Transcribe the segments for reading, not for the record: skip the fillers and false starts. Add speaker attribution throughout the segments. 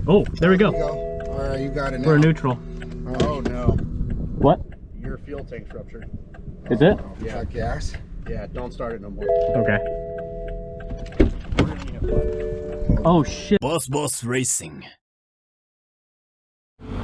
Speaker 1: Oh, there we go.
Speaker 2: All right, you got it now.
Speaker 1: We're neutral.
Speaker 2: Oh no.
Speaker 1: What?
Speaker 3: Your fuel tank's ruptured.
Speaker 1: Is it?
Speaker 2: Yeah. Gas?
Speaker 3: Yeah, don't start it no more.
Speaker 1: Okay. Oh shit.
Speaker 4: Boss Racing.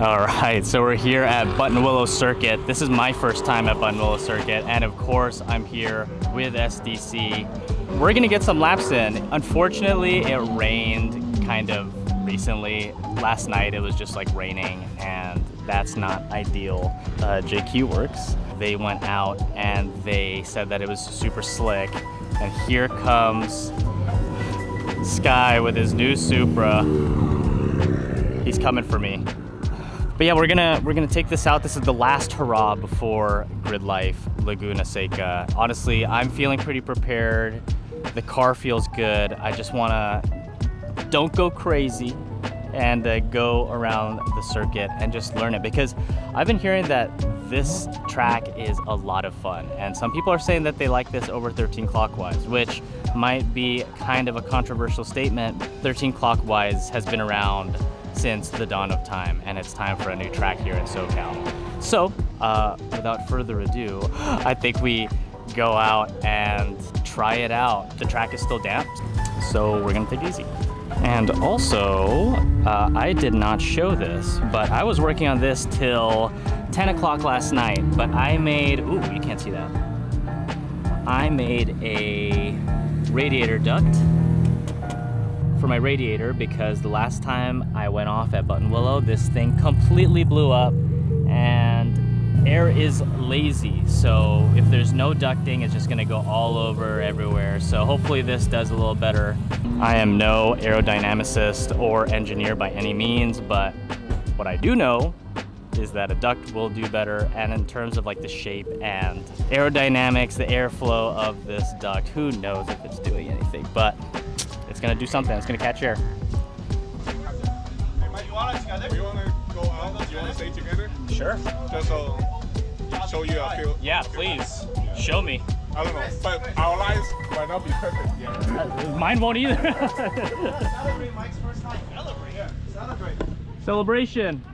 Speaker 1: Alright, so we're here at Buttonwillow Circuit. This is my first time at Buttonwillow Circuit, and of course I'm here with SDC. We're gonna get some laps in. Unfortunately, it rained kind of recently. Last night it was just like raining, and that's not ideal. JQ Werks, they went out and they said that it was super slick, and here comes Sky with his new Supra. He's coming for me. But yeah, we're gonna take this out. This is the last hurrah before Grid Life Laguna Seca. Honestly, I'm feeling pretty prepared. The car feels good. I just wanna don't go crazy and go around the circuit and just learn it, because I've been hearing that this track is a lot of fun, and some people are saying that they like this over 13 clockwise, which might be kind of a controversial statement. 13 clockwise has been around since the dawn of time, and it's time for a new track here in SoCal. So, without further ado, I think we go out and try it out. The track is still damp, so we're gonna take it easy. And also, I did not show this, but I was working on this till 10 o'clock last night, but I made, ooh, you can't see that. I made a radiator duct for my radiator, because the last time I went off at Buttonwillow, this thing completely blew up, and air is lazy, so if there's no ducting, it's just gonna go all over everywhere. So hopefully this does a little better. I am no aerodynamicist or engineer by any means, but what I do know is that a duct will do better, and in terms of like the shape and aerodynamics, the airflow of this duct, who knows if it's doing anything, but it's gonna do something. It's gonna catch air.
Speaker 5: You want to go out? You want to stay together?
Speaker 1: Sure.
Speaker 5: Just so show you a few.
Speaker 1: Yeah, please. Show me.
Speaker 5: I don't know, but our lives might not be perfect yet.
Speaker 1: Mine won't either.
Speaker 5: Celebrate Mike's first time. Celebrate. Yeah. Celebrate.
Speaker 1: Celebration.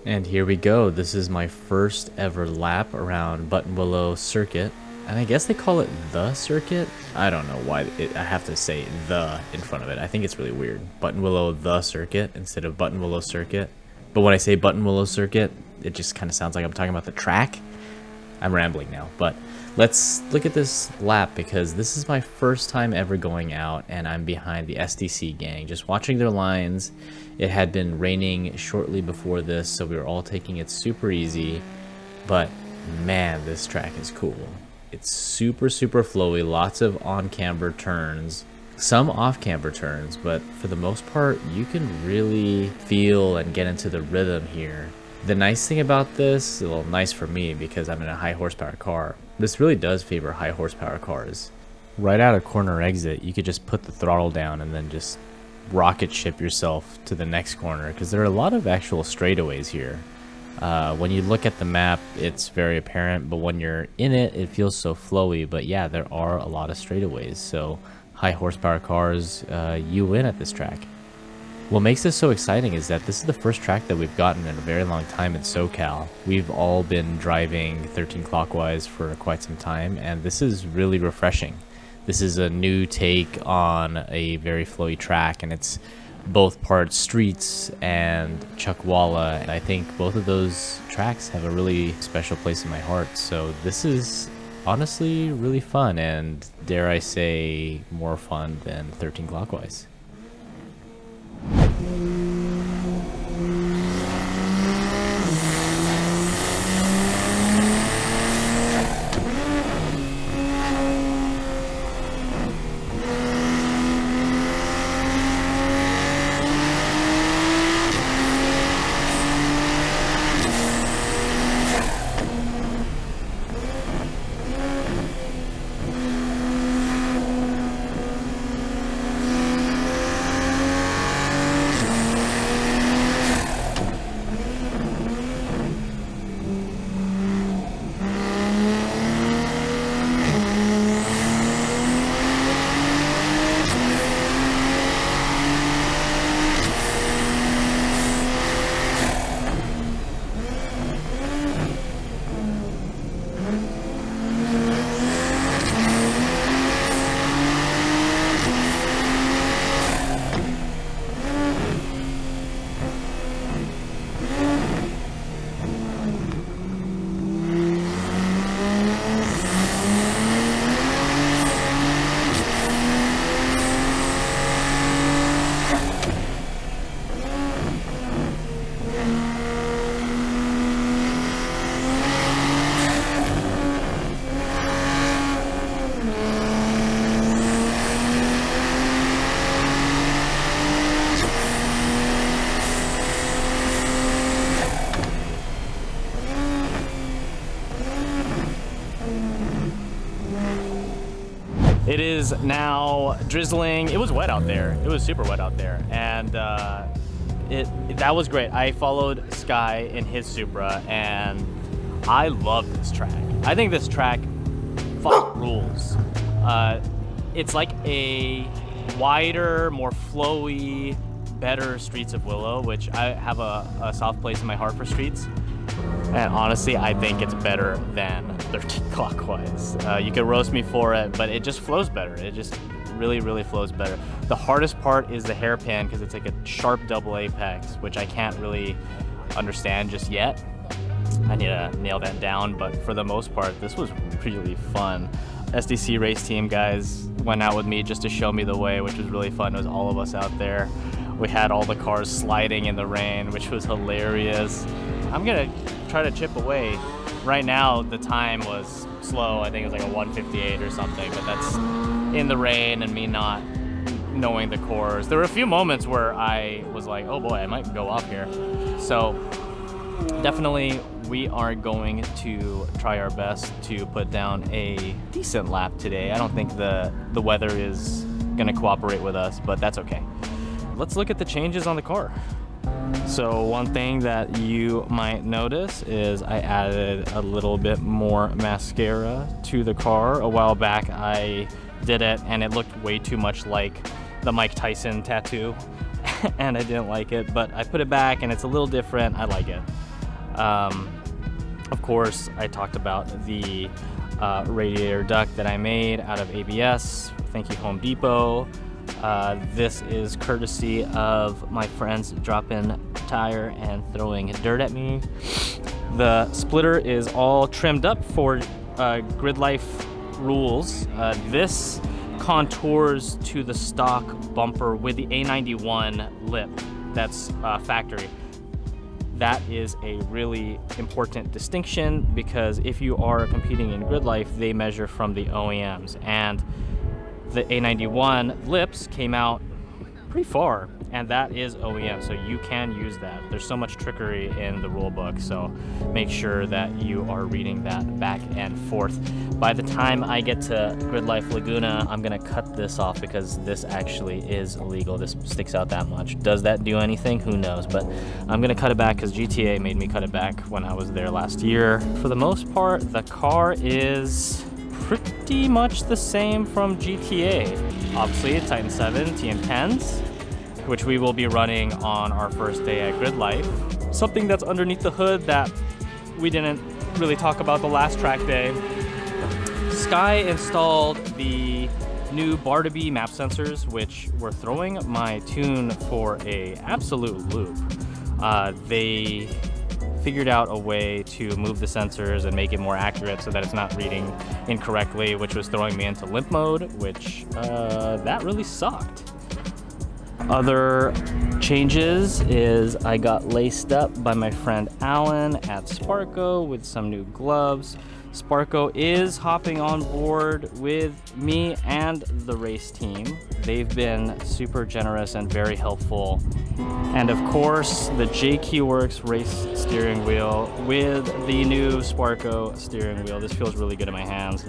Speaker 1: And here we go. This is my first ever lap around Buttonwillow Circuit. And I guess they call it the circuit. I don't know why I have to say the in front of it. I think it's really weird. Buttonwillow the circuit instead of Buttonwillow Circuit. But when I say Buttonwillow Circuit, it just kind of sounds like I'm talking about the track. I'm rambling now, but let's look at this lap, because this is my first time ever going out, and I'm behind the SDC gang, just watching their lines. It had been raining shortly before this, so we were all taking it super easy, but man, this track is cool. It's super flowy, lots of on-camber turns, some off-camber turns, but for the most part, you can really feel and get into the rhythm here. The nice thing about this, well, nice for me because I'm in a high horsepower car, this really does favor high horsepower cars. Right out of corner exit, you could just put the throttle down and then just rocket ship yourself to the next corner, because there are a lot of actual straightaways here. When you look at the map, it's very apparent, but when you're in it, it feels so flowy. But yeah, there are a lot of straightaways, so high horsepower cars, you win at this track. What makes this so exciting is that this is the first track that we've gotten in a very long time in SoCal. We've all been driving 13 clockwise for quite some time, and this is really refreshing. This is a new take on a very flowy track, and it's both parts streets and Chuckwalla, and I think both of those tracks have a really special place in my heart. So this is honestly really fun, and dare I say more fun than 13 clockwise. It is now drizzling. It was wet out there. It was super wet out there. And that was great. I followed Sky in his Supra and I love this track. I think this track rules. It's like a wider, more flowy, better Streets of Willow, which I have a soft place in my heart for streets. And honestly, I think it's better than 13 clockwise. You could roast me for it, but it just flows better. It just really, really flows better. The hardest part is the hairpin because it's like a sharp double apex, which I can't really understand just yet. I need to nail that down, but for the most part, this was really fun. SDC race team guys went out with me just to show me the way, which was really fun. It was all of us out there. We had all the cars sliding in the rain, which was hilarious. I'm gonna try to chip away. Right now, the time was slow. I think it was like a 1:58 or something, but that's in the rain and me not knowing the cores. There were a few moments where I was like, oh boy, I might go off here. So definitely we are going to try our best to put down a decent lap today. I don't think the weather is gonna cooperate with us, but that's okay. Let's look at the changes on the car. So one thing that you might notice is I added a little bit more mascara to the car. A while back I did it and it looked way too much like the Mike Tyson tattoo and I didn't like it, but I put it back and it's a little different. I like it. Of course, I talked about the radiator duct that I made out of ABS. Thank you, Home Depot. This is courtesy of my friends dropping tire and throwing dirt at me. The splitter is all trimmed up for grid life rules. This contours to the stock bumper with the A91 lip that's factory. That is a really important distinction because if you are competing in grid life, they measure from the OEMs, and the A91 lips came out pretty far, and that is OEM, so you can use that. There's so much trickery in the rule book, so make sure that you are reading that back and forth. By the time I get to Grid Life Laguna, I'm gonna cut this off because this actually is illegal. This sticks out that much. Does that do anything? Who knows? But I'm gonna cut it back because GTA made me cut it back when I was there last year. For the most part, the car is pretty much the same from GTA. Obviously, Titan 7 TM10s, which we will be running on our first day at Grid Life. Something that's underneath the hood that we didn't really talk about the last track day. Sky installed the new bar-to-B map sensors, which were throwing my tune for a absolute loop. They figured out a way to move the sensors and make it more accurate so that it's not reading incorrectly, which was throwing me into limp mode, which that really sucked. Other changes is I got laced up by my friend Alan at Sparco with some new gloves. Sparco is hopping on board with me and the race team. They've been super generous and very helpful. And of course, the JQ Werks race steering wheel with the new Sparco steering wheel. This feels really good in my hands.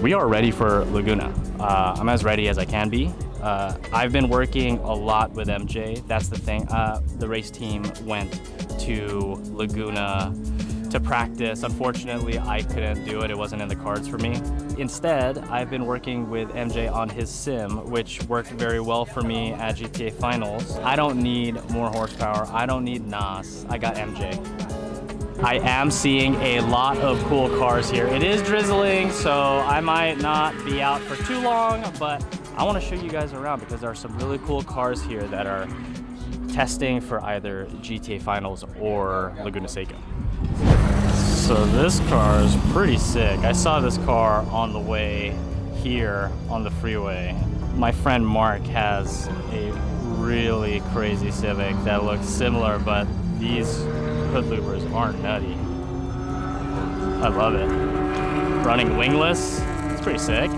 Speaker 1: We are ready for Laguna. I'm as ready as I can be. I've been working a lot with MJ. That's the thing. The race team went to Laguna to practice. Unfortunately, I couldn't do it. It wasn't in the cards for me. Instead, I've been working with MJ on his sim, which worked very well for me at GTA Finals. I don't need more horsepower. I don't need NOS. I got MJ. I am seeing a lot of cool cars here. It is drizzling, so I might not be out for too long, but I want to show you guys around because there are some really cool cars here that are testing for either GTA Finals or Laguna Seca. So this car is pretty sick. I saw this car on the way here on the freeway. My friend Mark has a really crazy Civic that looks similar, but these hood loopers aren't nutty. I love it. Running wingless, it's pretty sick.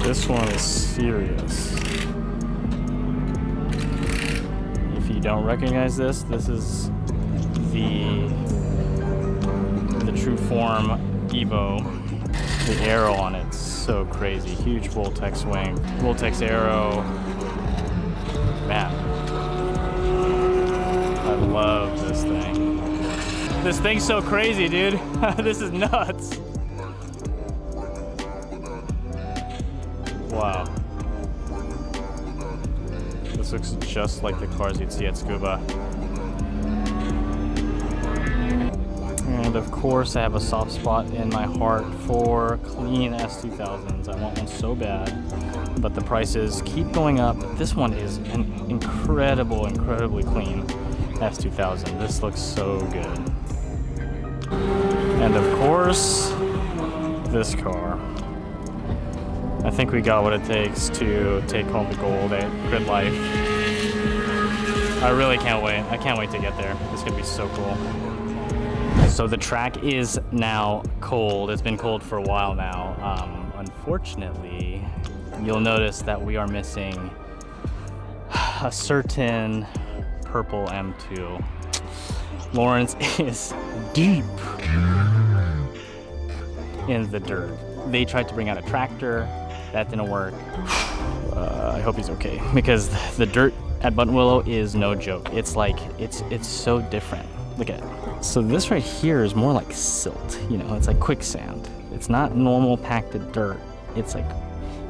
Speaker 1: This one is serious. If you don't recognize this, this is the true form Evo. The arrow on it's so crazy. Huge Voltex wing, Voltex arrow. Man, I love this thing. This thing's so crazy, dude. This is nuts. Wow. This looks just like the cars you'd see at Scuba. And of course, I have a soft spot in my heart for clean S2000s. I want one so bad, but the prices keep going up. This one is an incredibly clean S2000. This looks so good. And of course, this car. I think we got what it takes to take home the gold at Grid Life. I really can't wait. I can't wait to get there. It's gonna be so cool. So the track is now cold. It's been cold for a while now. Unfortunately, you'll notice that we are missing a certain purple M2. Lawrence is deep in the dirt. They tried to bring out a tractor. That didn't work. I hope he's okay, because the dirt at Buttonwillow is no joke. It's like, it's so different. Look at it. So this right here is more like silt, you know, it's like quicksand. It's not normal packed dirt. It's like,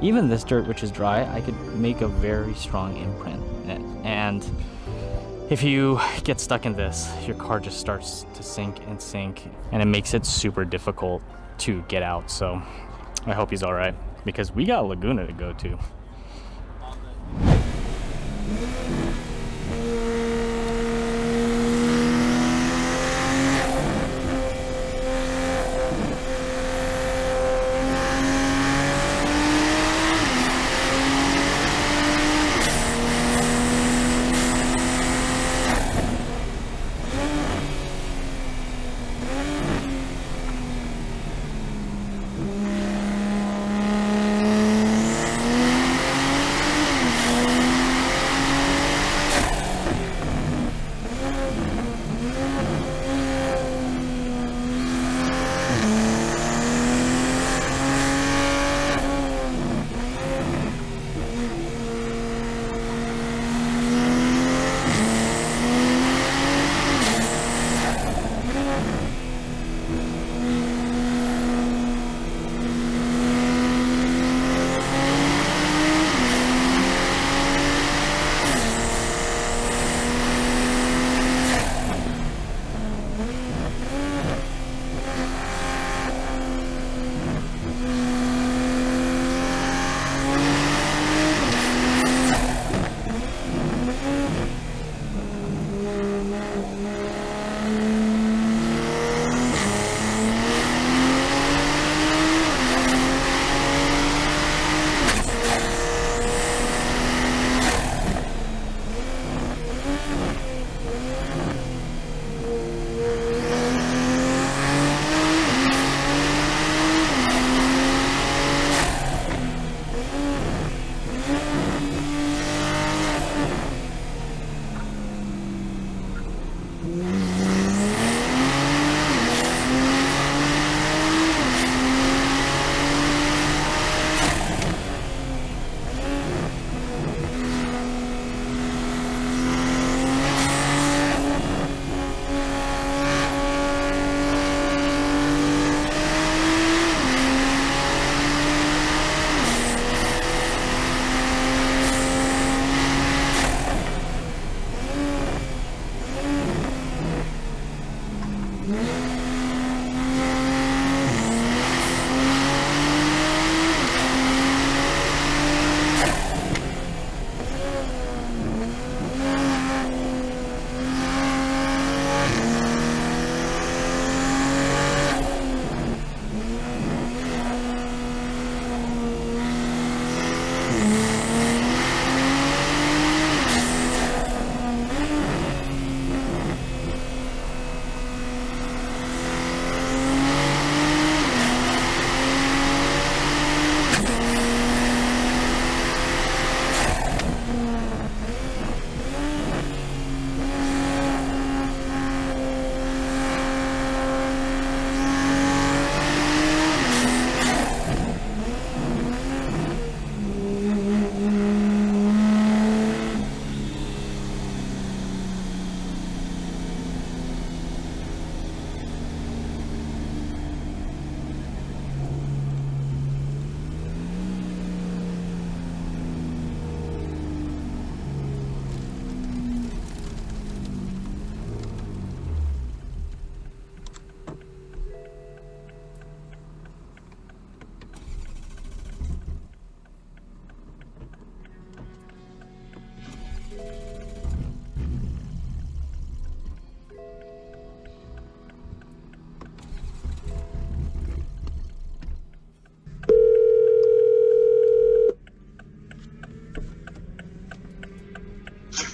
Speaker 1: even this dirt, which is dry, I could make a very strong imprint in it. And if you get stuck in this, your car just starts to sink, and it makes it super difficult to get out. So I hope he's all right, because we got Laguna to go to.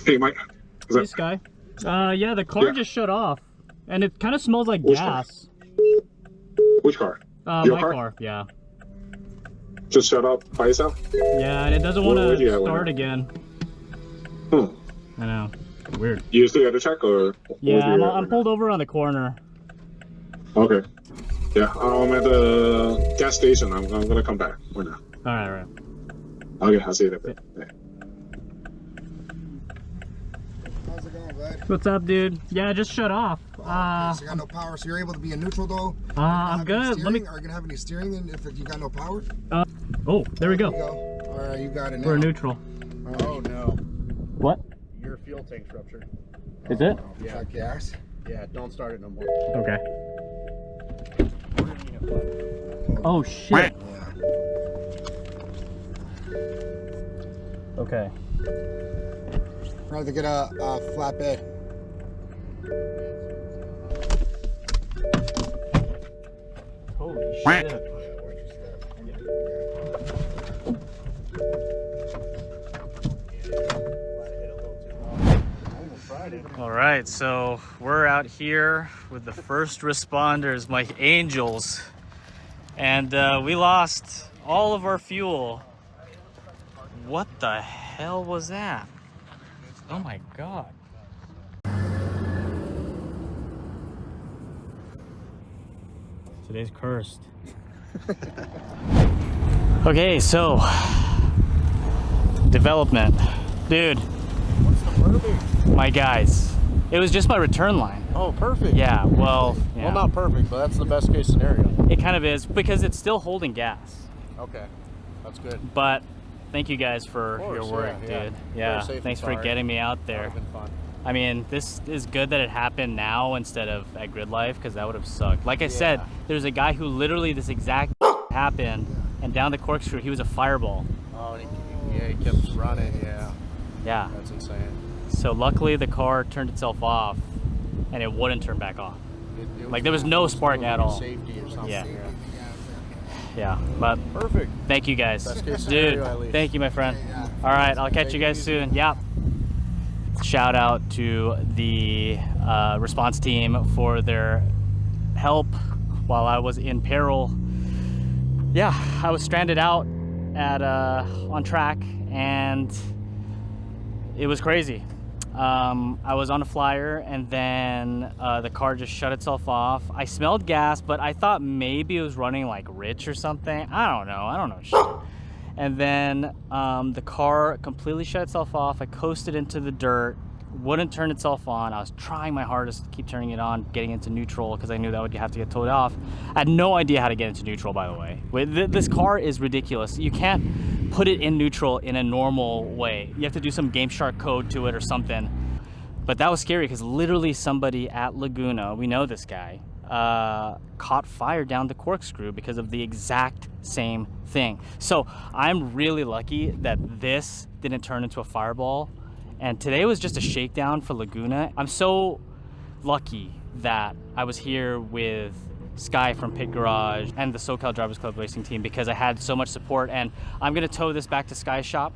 Speaker 4: Hey, Mike. Is
Speaker 1: Hey,
Speaker 4: that,
Speaker 1: Sky. Yeah, the car
Speaker 4: Yeah.
Speaker 1: just shut off, and it kind of smells like
Speaker 4: Which car?
Speaker 1: gas.
Speaker 4: which car?
Speaker 1: My
Speaker 4: Your car?
Speaker 1: car, yeah.
Speaker 4: Just shut up by itself?
Speaker 1: Yeah, and it doesn't want
Speaker 4: Where do you
Speaker 1: to
Speaker 4: have
Speaker 1: start
Speaker 4: one?
Speaker 1: again.
Speaker 4: Hmm.
Speaker 1: I know. Weird.
Speaker 4: You still got to check or?
Speaker 1: Yeah,
Speaker 4: where do you
Speaker 1: I'm
Speaker 4: have
Speaker 1: pulled over on the corner.
Speaker 4: one? Okay. Yeah, I'm at the gas station. I'm gonna come back right now.
Speaker 1: All right.
Speaker 4: Okay, I'll see you in a bit. Yeah.
Speaker 2: How's it going, bud?
Speaker 1: What's up, dude? Yeah, it just shut off.
Speaker 2: Okay, so you got no power, so you're able to be in neutral though?
Speaker 1: I'm good. Let me.
Speaker 2: Are you gonna have any steering in if you got no power?
Speaker 1: Oh, there we
Speaker 2: There
Speaker 1: go.
Speaker 2: you go. All right, you got it now.
Speaker 1: We're neutral.
Speaker 3: Oh no.
Speaker 1: What?
Speaker 3: Your fuel tank ruptured.
Speaker 1: Is it?
Speaker 2: Is that gas?
Speaker 3: Yeah, don't start it no more.
Speaker 1: Okay. Oh shit.
Speaker 2: Yeah.
Speaker 1: Okay.
Speaker 2: We're going to get a flatbed.
Speaker 1: Holy shit. All right, so we're out here with the first responders, my angels, and we lost all of our fuel. What the hell was that? Oh my god. Today's cursed. Okay, so development. Dude, my guys, it was just my return line.
Speaker 3: Oh, perfect.
Speaker 1: Yeah, well, yeah.
Speaker 3: Well, not perfect, but that's the best case scenario.
Speaker 1: It kind of is because it's still holding gas.
Speaker 3: Okay, that's good.
Speaker 1: But thank you guys for
Speaker 3: course,
Speaker 1: your work,
Speaker 3: yeah.
Speaker 1: dude.
Speaker 3: Very
Speaker 1: Yeah,
Speaker 3: safe and
Speaker 1: thanks for
Speaker 3: sorry.
Speaker 1: getting me out
Speaker 3: That
Speaker 1: there.
Speaker 3: would've been fun.
Speaker 1: I mean, this is good that it happened now instead of at Grid Life because that would have sucked. Like I said, there's a guy who literally this exact happened, and down the corkscrew, he was a fireball.
Speaker 3: Oh, he kept running. Yeah,
Speaker 1: Yeah.
Speaker 3: that's insane.
Speaker 1: So luckily the car turned itself off, and it wouldn't turn back on.
Speaker 3: It
Speaker 1: Like, there was no spark at all.
Speaker 3: Safety or something.
Speaker 1: Yeah. Yeah, but
Speaker 3: Perfect.
Speaker 1: thank you guys.
Speaker 3: Best case
Speaker 1: Dude,
Speaker 3: scenario, at least.
Speaker 1: thank you, my friend. All right, I'll catch you guys soon. Yeah. Shout out to the response team for their help while I was in peril. Yeah, I was stranded out at on track, and it was crazy. I was on a flyer, and then the car just shut itself off. I smelled gas, but I thought maybe it was running like rich or something. I don't know shit. And then the car completely shut itself off. I coasted into the dirt, wouldn't turn itself on. I was trying my hardest to keep turning it on, getting into neutral because I knew that would have to get towed off. I had no idea how to get into neutral, by the way. This car is ridiculous. You can't put it in neutral in a normal way. You have to do some Game Shark code to it or something. But that was scary because literally somebody at Laguna, we know this guy, caught fire down the corkscrew because of the exact same thing. So I'm really lucky that this didn't turn into a fireball, and today was just a shakedown for Laguna. I'm so lucky that I was here with Sky from Pit Garage and the SoCal Drivers Club racing team because I had so much support, and I'm gonna tow this back to Sky's shop,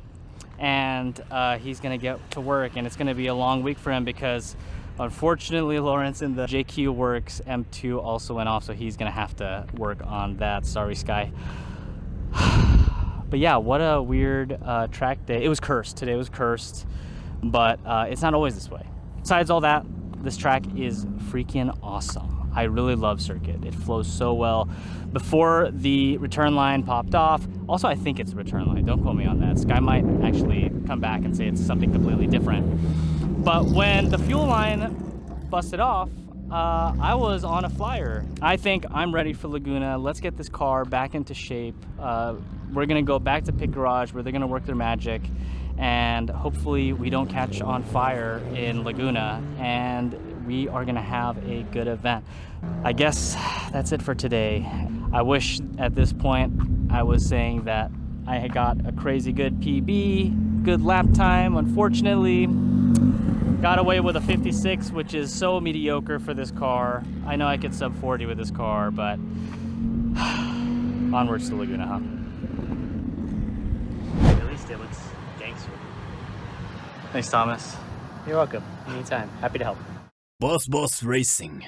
Speaker 1: and he's gonna get to work, and it's gonna be a long week for him because unfortunately Lawrence in the JQ Werks M2 also went off, so he's gonna have to work on that. Sorry, Sky. But yeah, what a weird track day. It was cursed. Today was cursed, but it's not always this way. Besides all that, this track is freaking awesome. I really love Circuit. It flows so well. Before the return line popped off, also I think it's the return line, don't quote me on that. Sky might actually come back and say it's something completely different. But when the fuel line busted off, I was on a flyer. I think I'm ready for Laguna. Let's get this car back into shape. We're gonna go back to Pit Garage where they're gonna work their magic, and hopefully we don't catch on fire in Laguna, and we are gonna have a good event. I guess that's it for today. I wish at this point I was saying that I had got a crazy good PB, good lap time. Unfortunately, got away with a 56, which is so mediocre for this car. I know I could sub 40 with this car, but onwards to Laguna, huh? At least it looks gangster. Thanks, Thomas. You're welcome. Anytime. Happy to help.
Speaker 6: Boss Racing.